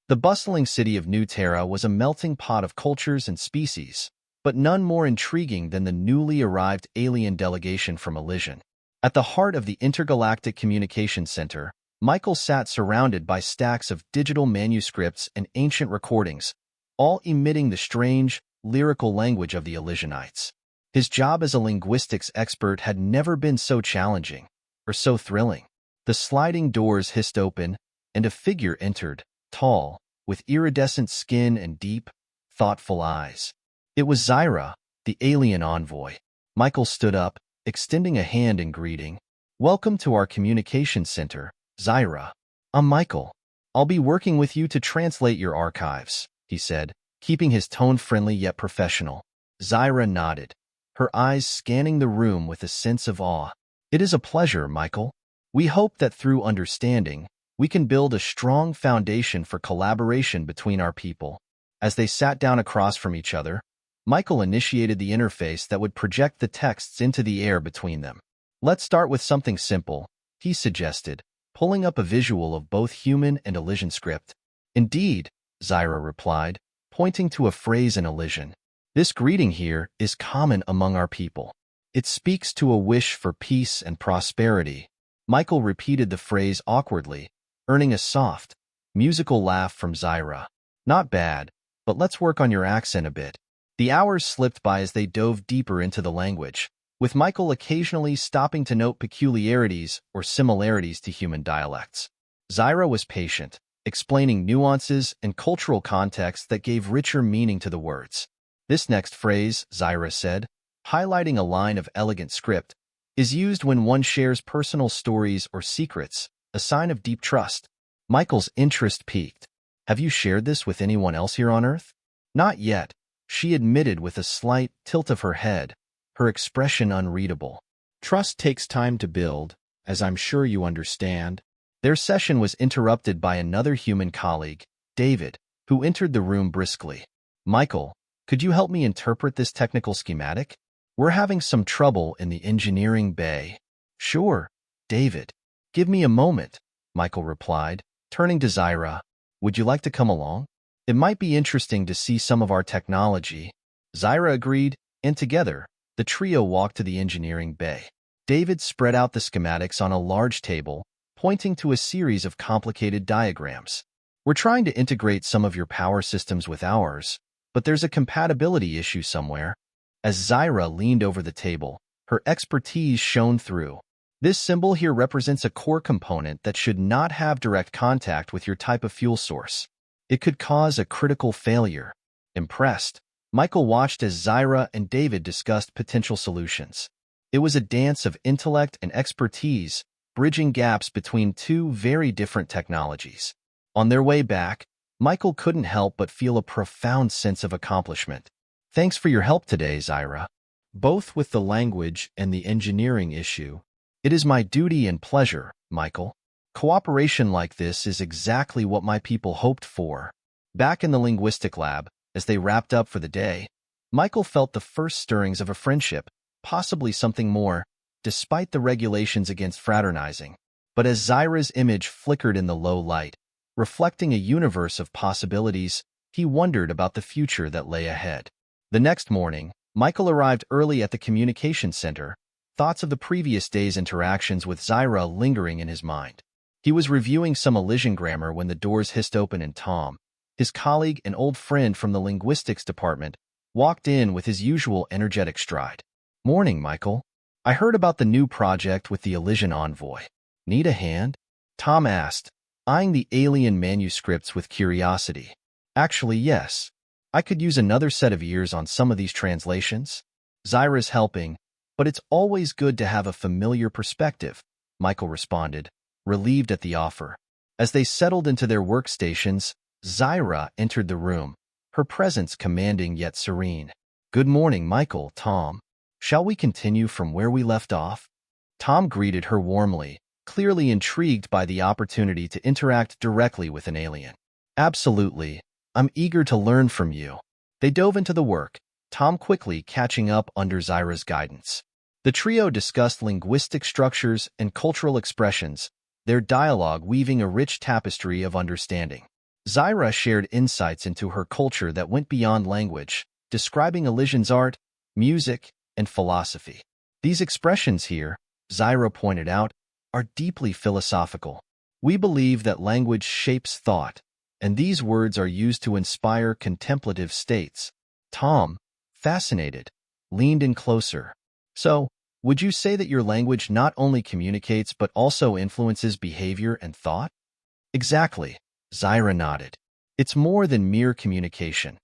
The bustling city of New Terra was a melting pot of cultures and species, but none more intriguing than the newly arrived alien delegation from Elysian. At the heart of the Intergalactic Communications Center, Michael sat surrounded by stacks of digital manuscripts and ancient recordings, all emitting the strange, lyrical language of the Elysianites. His job as a linguistics expert had never been so challenging, or so thrilling. The sliding doors hissed open, and a figure entered, tall, with iridescent skin and deep, thoughtful eyes. It was Zyra, the alien envoy. Michael stood up, extending a hand in greeting. "Welcome to our communications center, Zyra. I'm Michael. I'll be working with you to translate your archives," he said, keeping his tone friendly yet professional. Zyra nodded, her eyes scanning the room with a sense of awe. "It is a pleasure, Michael. We hope that through understanding, we can build a strong foundation for collaboration between our people." As they sat down across from each other, Michael initiated the interface that would project the texts into the air between them. "Let's start with something simple," he suggested, pulling up a visual of both human and Elysian script. "Indeed," Zyra replied, pointing to a phrase in Elysian. "This greeting here is common among our people. It speaks to a wish for peace and prosperity." Michael repeated the phrase awkwardly, earning a soft, musical laugh from Zyra. "Not bad, but let's work on your accent a bit." The hours slipped by as they dove deeper into the language, with Michael occasionally stopping to note peculiarities or similarities to human dialects. Zyra was patient, explaining nuances and cultural context that gave richer meaning to the words. "This next phrase," Zyra said, highlighting a line of elegant script, "is used when one shares personal stories or secrets, a sign of deep trust." Michael's interest piqued. "Have you shared this with anyone else here on Earth?" "Not yet," she admitted with a slight tilt of her head, her expression unreadable. "Trust takes time to build, as I'm sure you understand." Their session was interrupted by another human colleague, David, who entered the room briskly. "Michael, could you help me interpret this technical schematic? We're having some trouble in the engineering bay." "Sure, David. Give me a moment," Michael replied, turning to Zyra. "Would you like to come along? It might be interesting to see some of our technology." Zyra agreed, and together, the trio walked to the engineering bay. David spread out the schematics on a large table, pointing to a series of complicated diagrams. "We're trying to integrate some of your power systems with ours, but there's a compatibility issue somewhere." As Zyra leaned over the table, her expertise shone through. "This symbol here represents a core component that should not have direct contact with your type of fuel source. It could cause a critical failure." Impressed, Michael watched as Zyra and David discussed potential solutions. It was a dance of intellect and expertise, bridging gaps between two very different technologies. On their way back, Michael couldn't help but feel a profound sense of accomplishment. "Thanks for your help today, Zyra. Both with the language and the engineering issue. It is my duty and pleasure, Michael. Cooperation like this is exactly what my people hoped for." Back in the linguistic lab, as they wrapped up for the day, Michael felt the first stirrings of a friendship, possibly something more, despite the regulations against fraternizing. But as Zyra's image flickered in the low light, reflecting a universe of possibilities, he wondered about the future that lay ahead. The next morning, Michael arrived early at the communications center, thoughts of the previous day's interactions with Zyra lingering in his mind. He was reviewing some Elysian grammar when the doors hissed open and Tom, his colleague and old friend from the linguistics department, walked in with his usual energetic stride. "Morning, Michael. I heard about the new project with the Elysian envoy. Need a hand?" Tom asked, eyeing the alien manuscripts with curiosity. "Actually, yes. I could use another set of ears on some of these translations." "Zyra's helping, but it's always good to have a familiar perspective," Michael responded, relieved at the offer. As they settled into their workstations, Zyra entered the room, her presence commanding yet serene. "Good morning, Michael, Tom. Shall we continue from where we left off?" Tom greeted her warmly, clearly intrigued by the opportunity to interact directly with an alien. "Absolutely. I'm eager to learn from you." They dove into the work, Tom quickly catching up under Zyra's guidance. The trio discussed linguistic structures and cultural expressions, their dialogue weaving a rich tapestry of understanding. Zyra shared insights into her culture that went beyond language, describing Elysian's art, music, and philosophy. These expressions here, Zyra pointed out, are deeply philosophical. We believe that language shapes thought, and these words are used to inspire contemplative states. Tom, fascinated, leaned in closer. So, would you say that your language not only communicates but also influences behavior and thought? Exactly, Zyra nodded. It's more than mere communication.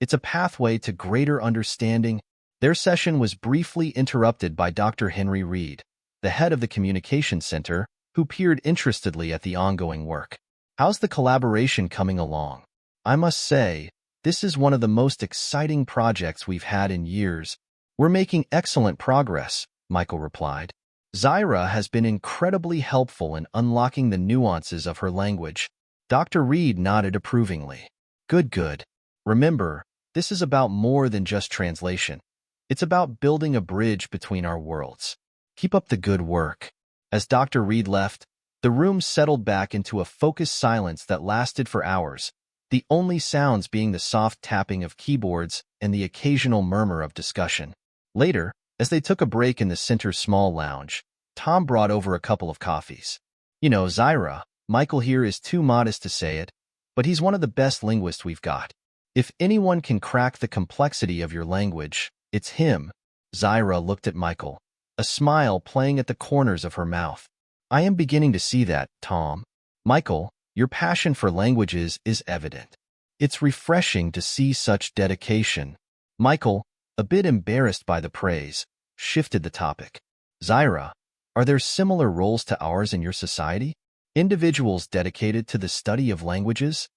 It's a pathway to greater understanding. Their session was briefly interrupted by Dr. Henry Reed, the head of the Communications Center, who peered interestedly at the ongoing work. How's the collaboration coming along? I must say, this is one of the most exciting projects we've had in years. We're making excellent progress, Michael replied. Zyra has been incredibly helpful in unlocking the nuances of her language. Dr. Reed nodded approvingly. Good. Remember, this is about more than just translation. It's about building a bridge between our worlds. Keep up the good work. As Dr. Reed left, the room settled back into a focused silence that lasted for hours, the only sounds being the soft tapping of keyboards and the occasional murmur of discussion. Later, as they took a break in the center's small lounge, Tom brought over a couple of coffees. You know, Zyra, Michael here is too modest to say it, but he's one of the best linguists we've got. If anyone can crack the complexity of your language, it's him. Zyra looked at Michael, a smile playing at the corners of her mouth. I am beginning to see that, Tom. Michael, your passion for languages is evident. It's refreshing to see such dedication. Michael, a bit embarrassed by the praise, shifted the topic. Zyra, are there similar roles to ours in your society? Individuals dedicated to the study of languages?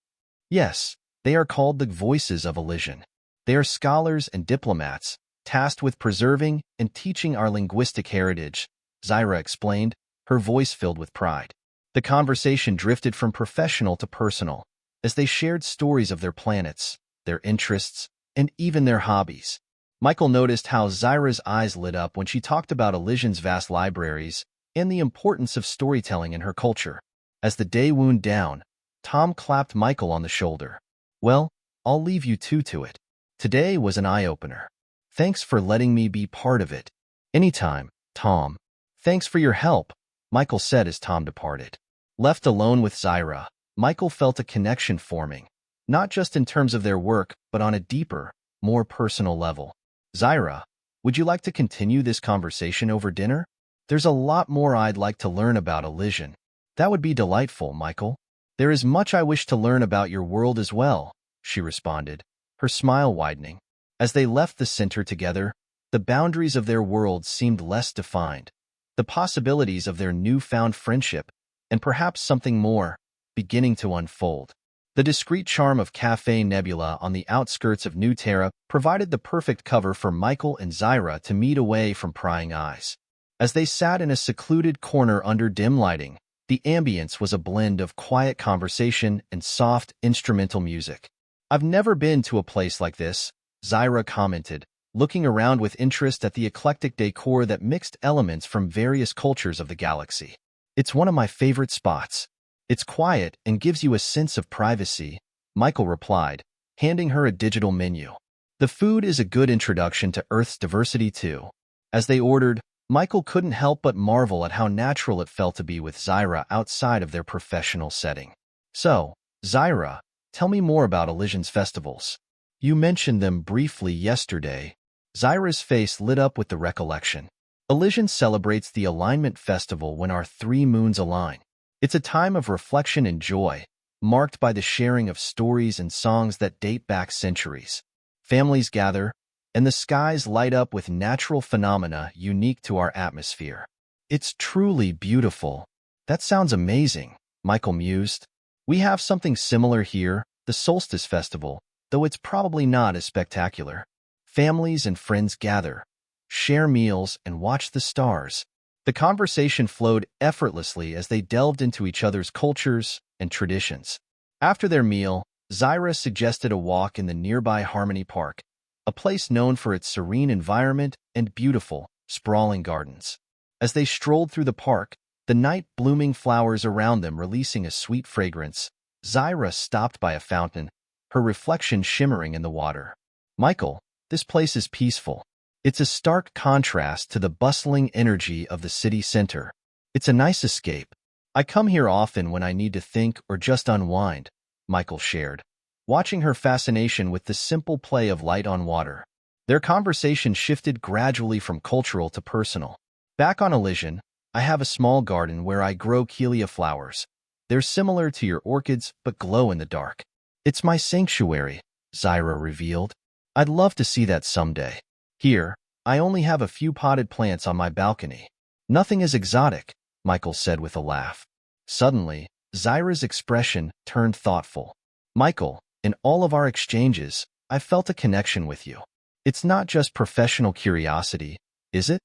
Yes, they are called the voices of Elysian. They are scholars and diplomats, tasked with preserving and teaching our linguistic heritage, Zyra explained, her voice filled with pride. The conversation drifted from professional to personal, as they shared stories of their planets, their interests, and even their hobbies. Michael noticed how Zyra's eyes lit up when she talked about Elysian's vast libraries and the importance of storytelling in her culture. As the day wound down, Tom clapped Michael on the shoulder. Well, I'll leave you two to it. Today was an eye-opener. Thanks for letting me be part of it. Anytime, Tom. Thanks for your help, Michael said as Tom departed. Left alone with Zyra, Michael felt a connection forming, not just in terms of their work, but on a deeper, more personal level. Zyra, would you like to continue this conversation over dinner? There's a lot more I'd like to learn about Elysian. That would be delightful, Michael. There is much I wish to learn about your world as well, she responded, her smile widening. As they left the center together, the boundaries of their worlds seemed less defined. The possibilities of their newfound friendship, and perhaps something more, beginning to unfold. The discreet charm of Café Nebula on the outskirts of New Terra provided the perfect cover for Michael and Zyra to meet away from prying eyes. As they sat in a secluded corner under dim lighting, the ambience was a blend of quiet conversation and soft instrumental music. I've never been to a place like this, Zyra commented, looking around with interest at the eclectic decor that mixed elements from various cultures of the galaxy. It's one of my favorite spots. It's quiet and gives you a sense of privacy, Michael replied, handing her a digital menu. The food is a good introduction to Earth's diversity too. As they ordered, Michael couldn't help but marvel at how natural it felt to be with Zyra outside of their professional setting. So, Zyra, tell me more about Elysian's festivals. You mentioned them briefly yesterday. Zyra's face lit up with the recollection. Elysian celebrates the Alignment Festival when our three moons align. It's a time of reflection and joy, marked by the sharing of stories and songs that date back centuries. Families gather, and the skies light up with natural phenomena unique to our atmosphere. It's truly beautiful. That sounds amazing, Michael mused. We have something similar here, the Solstice Festival, though it's probably not as spectacular. Families and friends gather, share meals, and watch the stars. The conversation flowed effortlessly as they delved into each other's cultures and traditions. After their meal, Zyra suggested a walk in the nearby Harmony Park, a place known for its serene environment and beautiful, sprawling gardens. As they strolled through the park, the night blooming flowers around them releasing a sweet fragrance, Zyra stopped by a fountain, her reflection shimmering in the water. Michael, this place is peaceful. It's a stark contrast to the bustling energy of the city center. It's a nice escape. I come here often when I need to think or just unwind, Michael shared, watching her fascination with the simple play of light on water. Their conversation shifted gradually from cultural to personal. Back on Elysian, I have a small garden where I grow Kelia flowers. They're similar to your orchids, but glow in the dark. It's my sanctuary, Zyra revealed. I'd love to see that someday. Here, I only have a few potted plants on my balcony. Nothing is exotic, Michael said with a laugh. Suddenly, Zyra's expression turned thoughtful. Michael, in all of our exchanges, I felt a connection with you. It's not just professional curiosity, is it?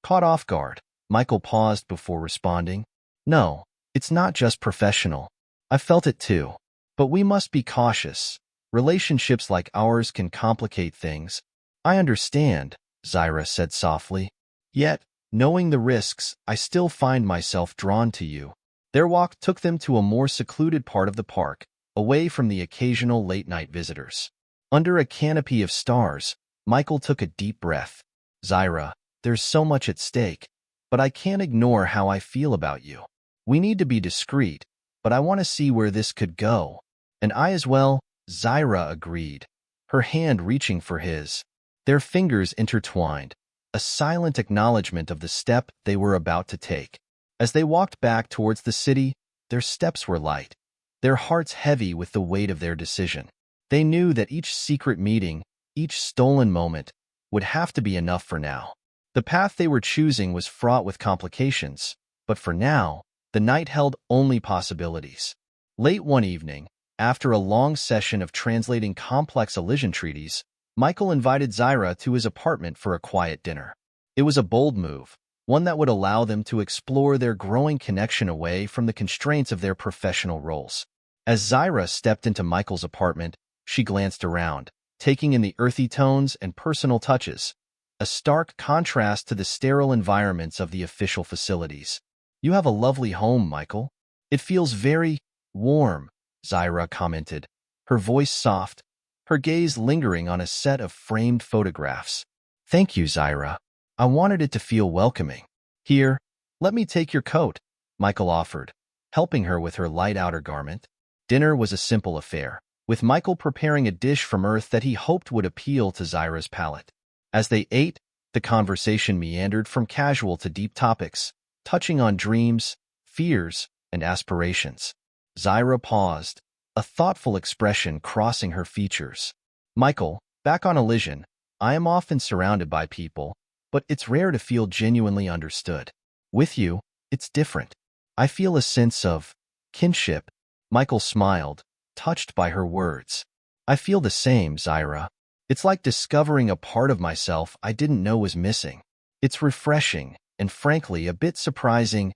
Caught off guard, Michael paused before responding. No, it's not just professional. I felt it too. But we must be cautious. Relationships like ours can complicate things. I understand, Zyra said softly. Yet, knowing the risks, I still find myself drawn to you. Their walk took them to a more secluded part of the park, away from the occasional late-night visitors. Under a canopy of stars, Michael took a deep breath. Zyra, there's so much at stake, but I can't ignore how I feel about you. We need to be discreet, but I want to see where this could go. And I as well, Zyra agreed, her hand reaching for his. Their fingers intertwined, a silent acknowledgement of the step they were about to take. As they walked back towards the city, their steps were light, their hearts heavy with the weight of their decision. They knew that each secret meeting, each stolen moment, would have to be enough for now. The path they were choosing was fraught with complications, but for now, the night held only possibilities. Late one evening, after a long session of translating complex Elysian treaties, Michael invited Zyra to his apartment for a quiet dinner. It was a bold move, one that would allow them to explore their growing connection away from the constraints of their professional roles. As Zyra stepped into Michael's apartment, she glanced around, taking in the earthy tones and personal touches, a stark contrast to the sterile environments of the official facilities. You have a lovely home, Michael. It feels very warm, Zyra commented, her voice soft, her gaze lingering on a set of framed photographs. Thank you, Zyra. I wanted it to feel welcoming. Here, let me take your coat, Michael offered, helping her with her light outer garment. Dinner was a simple affair, with Michael preparing a dish from Earth that he hoped would appeal to Zyra's palate. As they ate, the conversation meandered from casual to deep topics, touching on dreams, fears, and aspirations. Zyra paused, a thoughtful expression crossing her features. Michael, back on Elysian, I am often surrounded by people, but it's rare to feel genuinely understood. With you, it's different. I feel a sense of kinship. Michael smiled, touched by her words. I feel the same, Zyra. It's like discovering a part of myself I didn't know was missing. It's refreshing, and frankly, a bit surprising.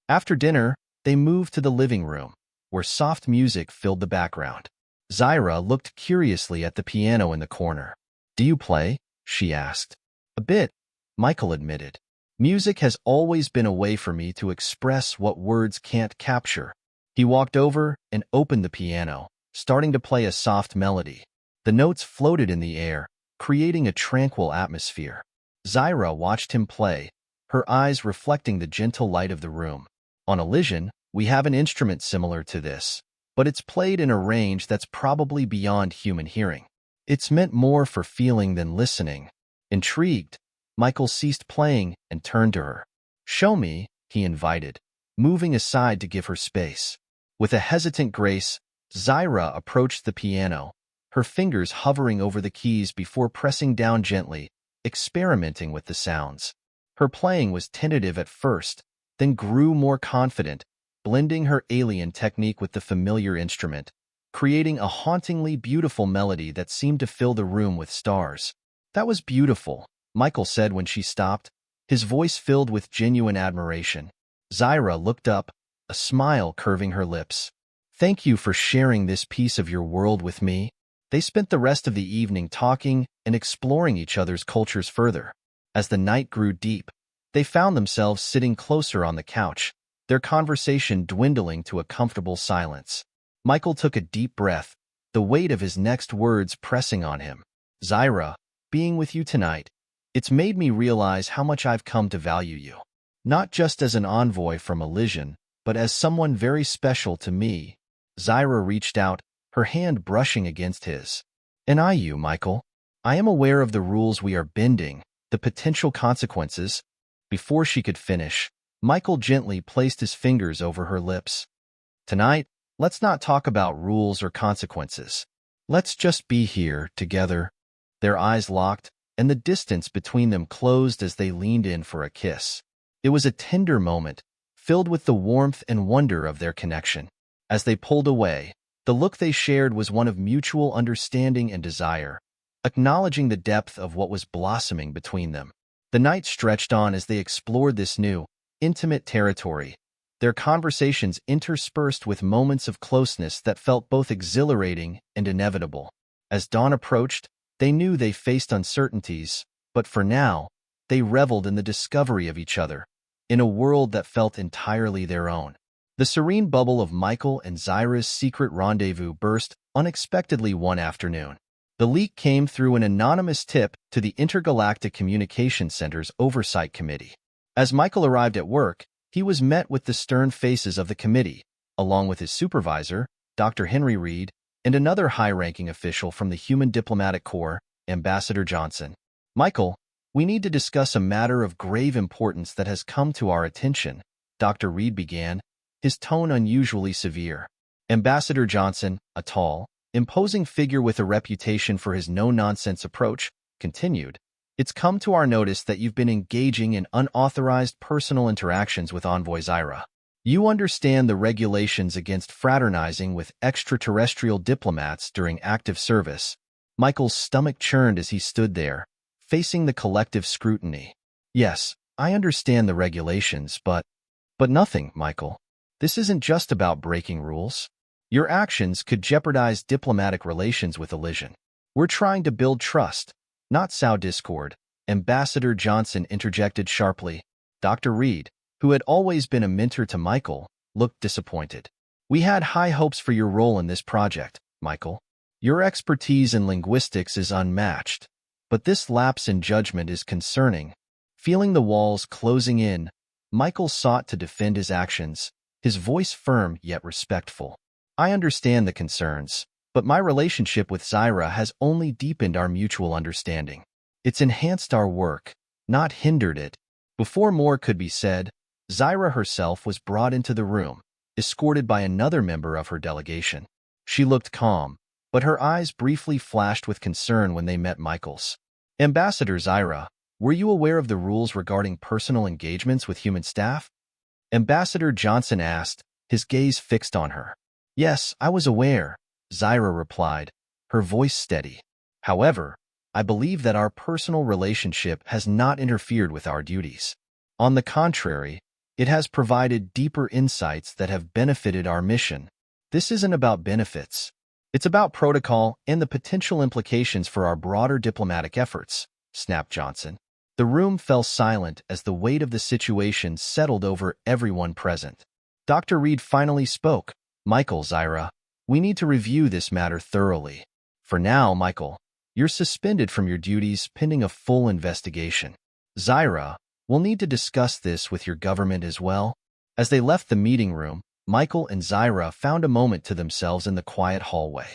After dinner, they moved to the living room, where soft music filled the background. Zyra looked curiously at the piano in the corner. Do you play? She asked. A bit, Michael admitted. Music has always been a way for me to express what words can't capture. He walked over and opened the piano, starting to play a soft melody. The notes floated in the air, creating a tranquil atmosphere. Zyra watched him play, her eyes reflecting the gentle light of the room. On Elysian, we have an instrument similar to this, but it's played in a range that's probably beyond human hearing. It's meant more for feeling than listening. Intrigued, Michael ceased playing and turned to her. Show me, he invited, moving aside to give her space. With a hesitant grace, Zyra approached the piano, her fingers hovering over the keys before pressing down gently, experimenting with the sounds. Her playing was tentative at first, then grew more confident, blending her alien technique with the familiar instrument, creating a hauntingly beautiful melody that seemed to fill the room with stars. That was beautiful, Michael said when she stopped, his voice filled with genuine admiration. Zyra looked up, a smile curving her lips. Thank you for sharing this piece of your world with me. They spent the rest of the evening talking and exploring each other's cultures further. As the night grew deep, they found themselves sitting closer on the couch, their conversation dwindling to a comfortable silence. Michael took a deep breath, the weight of his next words pressing on him. Zyra, being with you tonight, it's made me realize how much I've come to value you. Not just as an envoy from Elysian, but as someone very special to me. Zyra reached out, her hand brushing against his. And you, Michael. I am aware of the rules we are bending, the potential consequences. Before she could finish, Michael gently placed his fingers over her lips. Tonight, let's not talk about rules or consequences. Let's just be here, together. Their eyes locked, and the distance between them closed as they leaned in for a kiss. It was a tender moment, filled with the warmth and wonder of their connection. As they pulled away, the look they shared was one of mutual understanding and desire, acknowledging the depth of what was blossoming between them. The night stretched on as they explored this new, intimate territory, their conversations interspersed with moments of closeness that felt both exhilarating and inevitable. As dawn approached, they knew they faced uncertainties, but for now, they reveled in the discovery of each other, in a world that felt entirely their own. The serene bubble of Michael and Zyra's secret rendezvous burst unexpectedly one afternoon. The leak came through an anonymous tip to the Intergalactic Communications Center's Oversight Committee. As Michael arrived at work, he was met with the stern faces of the committee, along with his supervisor, Dr. Henry Reed, and another high-ranking official from the Human Diplomatic Corps, Ambassador Johnson. Michael, we need to discuss a matter of grave importance that has come to our attention, Dr. Reed began, his tone unusually severe. Ambassador Johnson, a tall, imposing figure with a reputation for his no-nonsense approach, continued, It's come to our notice that you've been engaging in unauthorized personal interactions with Envoy Zyra. You understand the regulations against fraternizing with extraterrestrial diplomats during active service. Michael's stomach churned as he stood there, facing the collective scrutiny. Yes, I understand the regulations, but nothing, Michael. This isn't just about breaking rules. Your actions could jeopardize diplomatic relations with Elysian. We're trying to build trust, not sow discord, Ambassador Johnson interjected sharply. Dr. Reed, who had always been a mentor to Michael, looked disappointed. We had high hopes for your role in this project, Michael. Your expertise in linguistics is unmatched, but this lapse in judgment is concerning. Feeling the walls closing in, Michael sought to defend his actions, his voice firm yet respectful. I understand the concerns, but my relationship with Zyra has only deepened our mutual understanding. It's enhanced our work, not hindered it. Before more could be said, Zyra herself was brought into the room, escorted by another member of her delegation. She looked calm, but her eyes briefly flashed with concern when they met Michael's. Ambassador Zyra, were you aware of the rules regarding personal engagements with human staff? Ambassador Johnson asked, his gaze fixed on her. Yes, I was aware, Zyra replied, her voice steady. However, I believe that our personal relationship has not interfered with our duties. On the contrary, it has provided deeper insights that have benefited our mission. This isn't about benefits. It's about protocol and the potential implications for our broader diplomatic efforts, snapped Johnson. The room fell silent as the weight of the situation settled over everyone present. Dr. Reed finally spoke. Michael, Zyra, we need to review this matter thoroughly. For now, Michael, you're suspended from your duties pending a full investigation. Zyra, we'll need to discuss this with your government as well. As they left the meeting room, Michael and Zyra found a moment to themselves in the quiet hallway.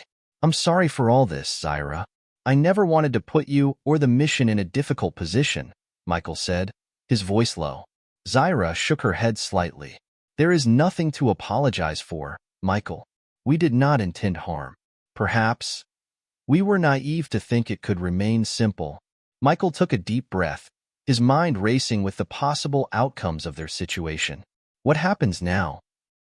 I'm sorry for all this, Zyra. I never wanted to put you or the mission in a difficult position, Michael said, his voice low. Zyra shook her head slightly. There is nothing to apologize for, Michael. We did not intend harm. Perhaps we were naive to think it could remain simple. Michael took a deep breath, his mind racing with the possible outcomes of their situation. What happens now?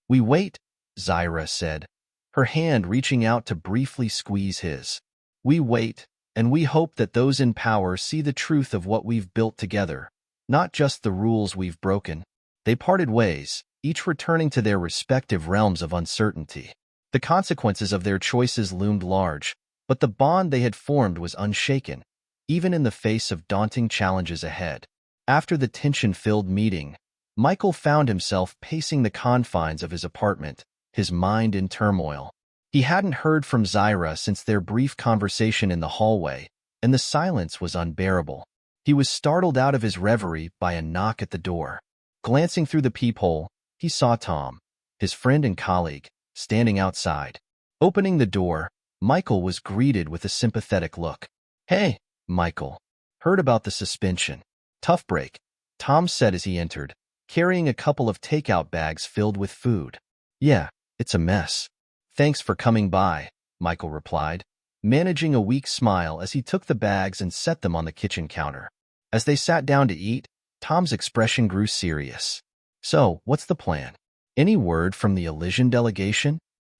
We wait, Zyra said, her hand reaching out to briefly squeeze his. We wait, and we hope that those in power see the truth of what we've built together, not just the rules we've broken. They parted ways, each returning to their respective realms of uncertainty. The consequences of their choices loomed large, but the bond they had formed was unshaken, even in the face of daunting challenges ahead. After the tension-filled meeting, Michael found himself pacing the confines of his apartment, his mind in turmoil. He hadn't heard from Zyra since their brief conversation in the hallway, and the silence was unbearable. He was startled out of his reverie by a knock at the door. Glancing through the peephole, he saw Tom, his friend and colleague, standing outside. Opening the door, Michael was greeted with a sympathetic look. "Hey, Michael. Heard about the suspension. Tough break," Tom said as he entered, carrying a couple of takeout bags filled with food. "Yeah, it's a mess. Thanks for coming by," Michael replied, managing a weak smile as he took the bags and set them on the kitchen counter. As they sat down to eat, Tom's expression grew serious. "So, what's the plan? Any word from the Elysian delegation?"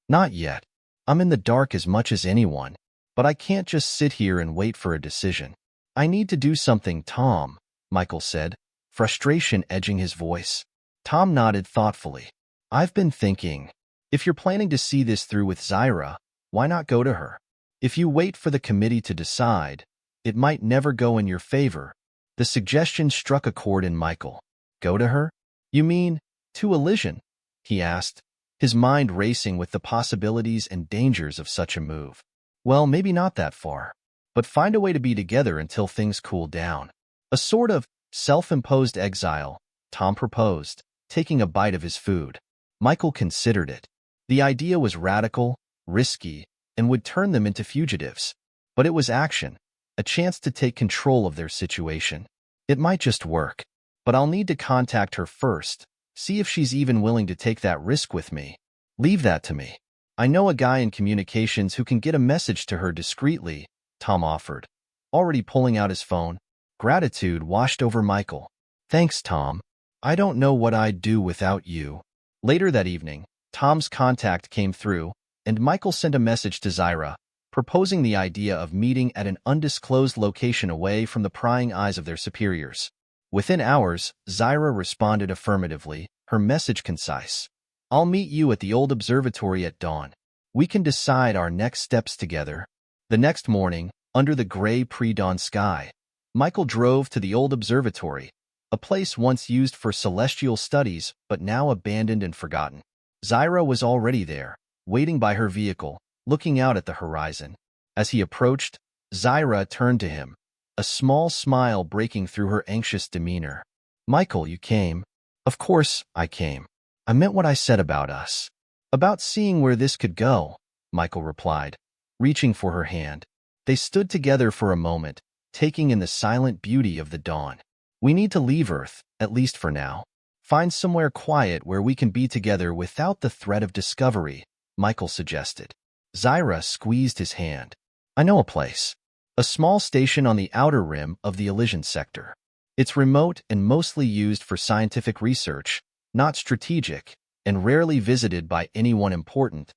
"Not yet. I'm in the dark as much as anyone, but I can't just sit here and wait for a decision. I need to do something, Tom," Michael said, frustration edging his voice. Tom nodded thoughtfully. "I've been thinking, if you're planning to see this through with Zyra, why not go to her? If you wait for the committee to decide, it might never go in your favor." The suggestion struck a chord in Michael. "Go to her? You mean, to Elysian?" he asked, his mind racing with the possibilities and dangers of such a move. "Well, maybe not that far, but find a way to be together until things cool down. A sort of self-imposed exile," Tom proposed, taking a bite of his food. Michael considered it. The idea was radical, risky, and would turn them into fugitives. But it was action, a chance to take control of their situation. "It might just work, but I'll need to contact her first, see if she's even willing to take that risk with me." "Leave that to me. I know a guy in communications who can get a message to her discreetly," Tom offered, already pulling out his phone. Gratitude washed over Michael. "Thanks, Tom. I don't know what I'd do without you." Later that evening, Tom's contact came through, and Michael sent a message to Zyra, proposing the idea of meeting at an undisclosed location away from the prying eyes of their superiors. Within hours, Zyra responded affirmatively, her message concise. "I'll meet you at the old observatory at dawn. We can decide our next steps together." The next morning, under the gray pre-dawn sky, Michael drove to the old observatory, a place once used for celestial studies but now abandoned and forgotten. Zyra was already there, waiting by her vehicle, looking out at the horizon. As he approached, Zyra turned to him, a small smile breaking through her anxious demeanor. "Michael, you came." "Of course I came. I meant what I said about us." "About seeing where this could go," Michael replied, reaching for her hand. They stood together for a moment, taking in the silent beauty of the dawn. "We need to leave Earth, at least for now. Find somewhere quiet where we can be together without the threat of discovery," Michael suggested. Zyra squeezed his hand. "I know a place. A small station on the outer rim of the Elysian sector. It's remote and mostly used for scientific research, not strategic, and rarely visited by anyone important."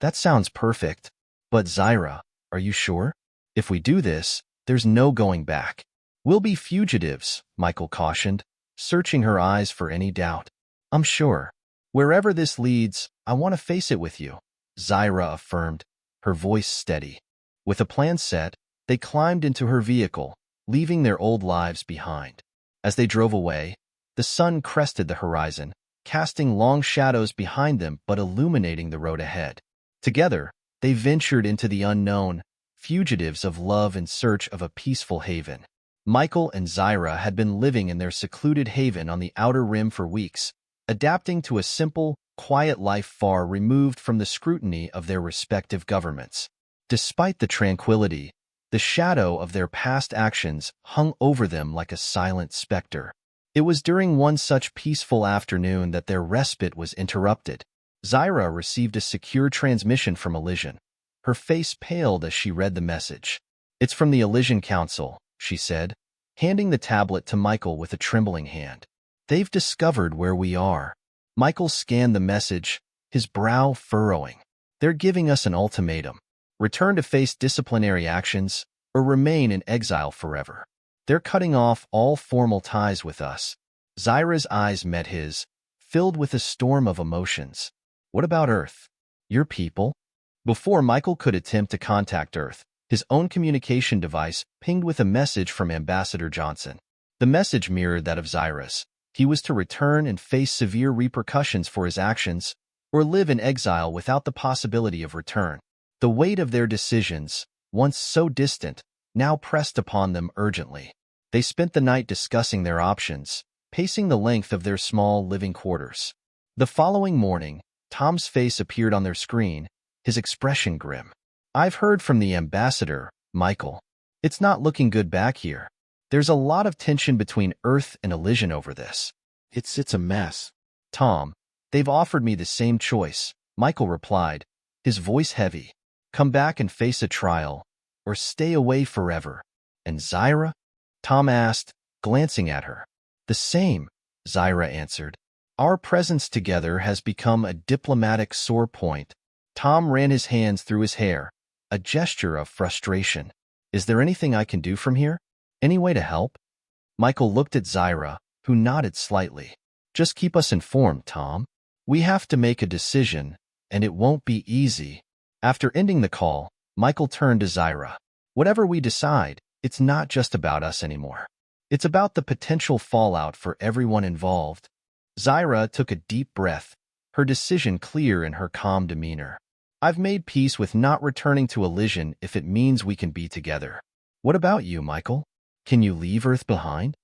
"That sounds perfect. But Zyra, are you sure? If we do this, there's no going back." "We'll be fugitives," Michael cautioned, searching her eyes for any doubt. "I'm sure. Wherever this leads, I want to face it with you," Zyra affirmed, her voice steady. With a plan set, they climbed into her vehicle, leaving their old lives behind. As they drove away, the sun crested the horizon, casting long shadows behind them but illuminating the road ahead. Together, they ventured into the unknown, fugitives of love in search of a peaceful haven. Michael and Zyra had been living in their secluded haven on the outer rim for weeks, adapting to a simple, quiet life far removed from the scrutiny of their respective governments. Despite the tranquility, the shadow of their past actions hung over them like a silent specter. It was during one such peaceful afternoon that their respite was interrupted. Zyra received a secure transmission from Elysian. Her face paled as she read the message. "It's from the Elysian Council," she said, handing the tablet to Michael with a trembling hand. "They've discovered where we are." Michael scanned the message, his brow furrowing. "They're giving us an ultimatum. Return to face disciplinary actions, or remain in exile forever. They're cutting off all formal ties with us." Zyra's eyes met his, filled with a storm of emotions. "What about Earth? Your people?" Before Michael could attempt to contact Earth, his own communication device pinged with a message from Ambassador Johnson. The message mirrored that of Zyra's. He was to return and face severe repercussions for his actions, or live in exile without the possibility of return. The weight of their decisions, once so distant, now pressed upon them urgently. They spent the night discussing their options, pacing the length of their small living quarters. The following morning, Tom's face appeared on their screen, his expression grim. "I've heard from the ambassador, Michael. It's not looking good back here. There's a lot of tension between Earth and Elysian over this." It's a mess. "Tom, they've offered me the same choice," Michael replied, his voice heavy. "Come back and face a trial, or stay away forever." "And Zyra?" Tom asked, glancing at her. "The same," Zyra answered. "Our presence together has become a diplomatic sore point." Tom ran his hands through his hair, a gesture of frustration. "Is there anything I can do from here? Any way to help?" Michael looked at Zyra, who nodded slightly. "Just keep us informed, Tom. We have to make a decision, and it won't be easy." After ending the call, Michael turned to Zyra. "Whatever we decide, it's not just about us anymore. It's about the potential fallout for everyone involved." Zyra took a deep breath, her decision clear in her calm demeanor. "I've made peace with not returning to Elysian if it means we can be together. What about you, Michael? Can you leave Earth behind?"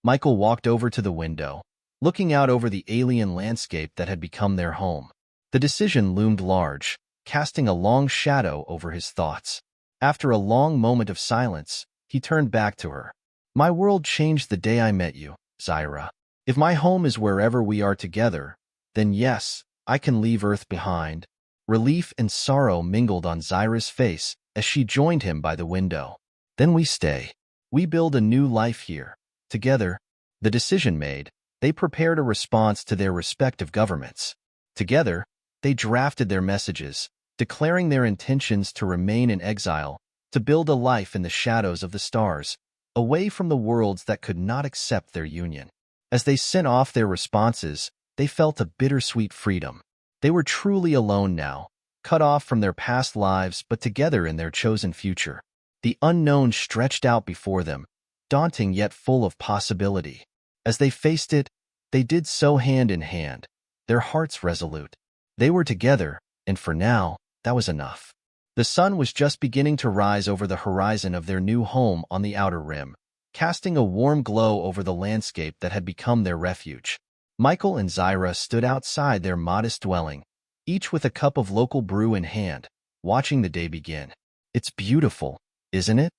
Michael walked over to the window, looking out over the alien landscape that had become their home. The decision loomed large, casting a long shadow over his thoughts. After a long moment of silence, he turned back to her. "My world changed the day I met you, Zyra. If my home is wherever we are together, then yes, I can leave Earth behind." Relief and sorrow mingled on Zyra's face as she joined him by the window. "Then we stay. We build a new life here, together." The decision made, they prepared a response to their respective governments. Together, they drafted their messages, declaring their intentions to remain in exile, to build a life in the shadows of the stars, away from the worlds that could not accept their union. As they sent off their responses, they felt a bittersweet freedom. They were truly alone now, cut off from their past lives but together in their chosen future. The unknown stretched out before them, daunting yet full of possibility. As they faced it, they did so hand in hand, their hearts resolute. They were together, and for now, that was enough. The sun was just beginning to rise over the horizon of their new home on the outer rim, casting a warm glow over the landscape that had become their refuge. Michael and Zyra stood outside their modest dwelling, each with a cup of local brew in hand, watching the day begin. "It's beautiful, isn't it?"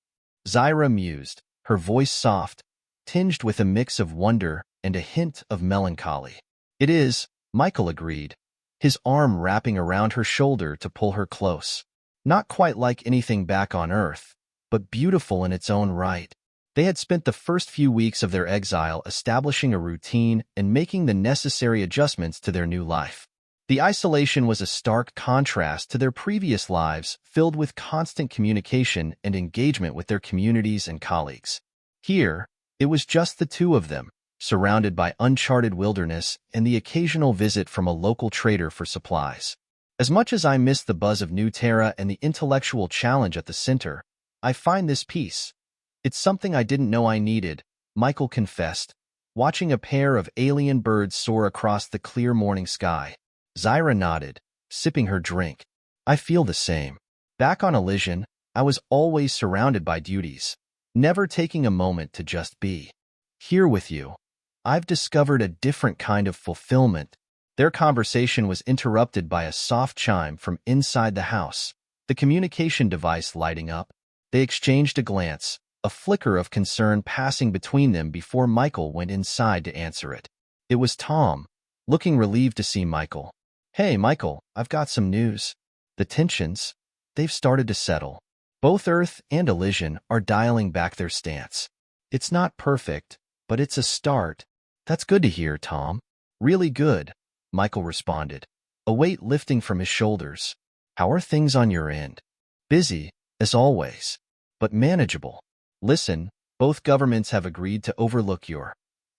Zyra mused, her voice soft, tinged with a mix of wonder and a hint of melancholy. "It is," Michael agreed, his arm wrapping around her shoulder to pull her close. "Not quite like anything back on Earth, but beautiful in its own right." They had spent the first few weeks of their exile establishing a routine and making the necessary adjustments to their new life. The isolation was a stark contrast to their previous lives filled with constant communication and engagement with their communities and colleagues. Here, it was just the two of them, surrounded by uncharted wilderness and the occasional visit from a local trader for supplies. "As much as I miss the buzz of New Terra and the intellectual challenge at the center, I find this peace. It's something I didn't know I needed," Michael confessed, watching a pair of alien birds soar across the clear morning sky. Zyra nodded, sipping her drink. "I feel the same. Back on Elysian, I was always surrounded by duties, never taking a moment to just be. Here with you, I've discovered a different kind of fulfillment." Their conversation was interrupted by a soft chime from inside the house, the communication device lighting up. They exchanged a glance, a flicker of concern passing between them before Michael went inside to answer it. It was Tom, looking relieved to see Michael. "Hey, Michael, I've got some news. The tensions, they've started to settle. Both Earth and Elysian are dialing back their stance. It's not perfect, but it's a start." "That's good to hear, Tom. Really good," Michael responded, a weight lifting from his shoulders. "How are things on your end?" "Busy, as always, but manageable. Listen, both governments have agreed to overlook your,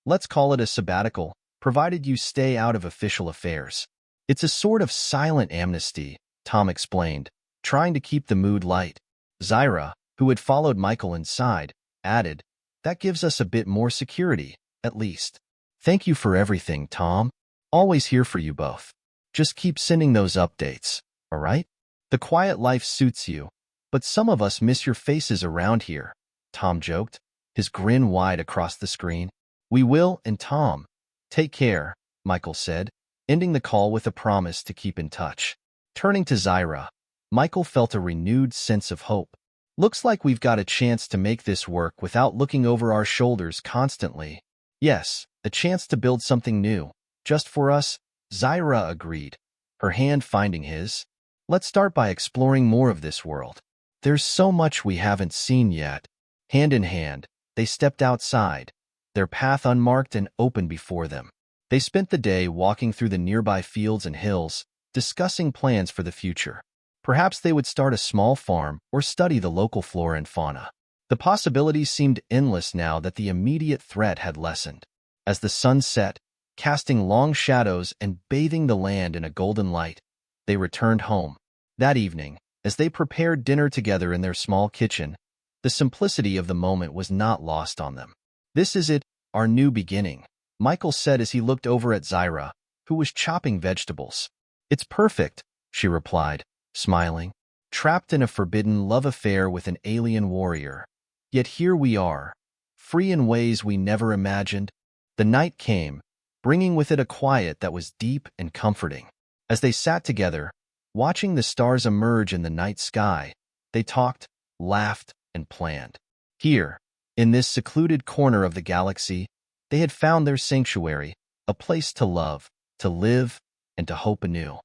let's call it a sabbatical, provided you stay out of official affairs. It's a sort of silent amnesty," Tom explained, trying to keep the mood light. Zyra, who had followed Michael inside, added, "That gives us a bit more security, at least." "Thank you for everything, Tom. Always here for you both." Just keep sending those updates, all right? The quiet life suits you, but some of us miss your faces around here, Tom joked, his grin wide across the screen. We will, and Tom. Take care, Michael said, ending the call with a promise to keep in touch. Turning to Zyra, Michael felt a renewed sense of hope. Looks like we've got a chance to make this work without looking over our shoulders constantly. Yes, a chance to build something new. Just for us, Zyra agreed, her hand finding his. Let's start by exploring more of this world. There's so much we haven't seen yet. Hand in hand, they stepped outside, their path unmarked and open before them. They spent the day walking through the nearby fields and hills, discussing plans for the future. Perhaps they would start a small farm or study the local flora and fauna. The possibilities seemed endless now that the immediate threat had lessened. As the sun set, casting long shadows and bathing the land in a golden light, they returned home. That evening, as they prepared dinner together in their small kitchen, the simplicity of the moment was not lost on them. This is it, our new beginning, Michael said as he looked over at Zyra, who was chopping vegetables. It's perfect, she replied, smiling, trapped in a forbidden love affair with an alien warrior. Yet here we are, free in ways we never imagined. The night came, bringing with it a quiet that was deep and comforting. As they sat together, watching the stars emerge in the night sky, they talked, laughed, and planned. Here, in this secluded corner of the galaxy, they had found their sanctuary, a place to love, to live, and to hope anew.